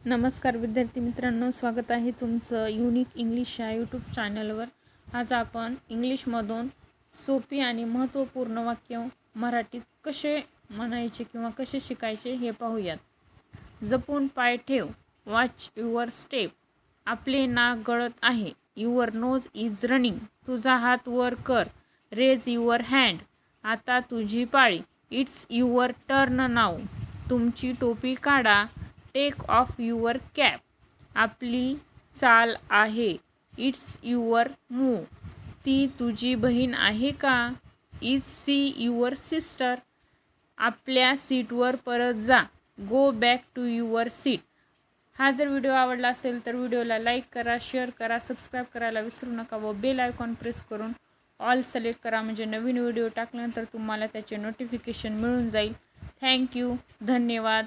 नमस्कार विद्यार्थी मित्रांनो, स्वागत आहे तुमचं युनिक इंग्लिश या यूट्यूब चॅनलवर। आज आपण इंग्लिशमधून सोपी आणि महत्त्वपूर्ण वाक्य मराठीत कसे म्हणायचे किंवा कसे शिकायचे हे पाहूयात। जपून पाय ठेव, वॉच युअर स्टेप, आपले नाक गळत आहे, युअर नोज इज रनिंग, तुझा हात वर कर, रेज युअर हँड, आता तुझी पाळी, इट्स युअर टर्न नाऊ, तुमची टोपी काढा, टेक ऑफ युअर कॅप, आपली चाल आहे, इट्स युअर मूव, ती तुझी बहीण आहे का, इज सी युअर सिस्टर, आपल्या सीटवर परत जा, go back to your seat. हा जर व्हिडिओ आवडला असेल तर व्हिडिओला लाईक करा, शेअर करा, सबस्क्राईब करायला विसरू नका व बेल आयकॉन प्रेस करून ऑल सिलेक्ट करा, म्हणजे नवीन व्हिडिओ टाकल्यानंतर तुम्हाला त्याचे नोटिफिकेशन मिळून जाईल। थँक्यू, धन्यवाद।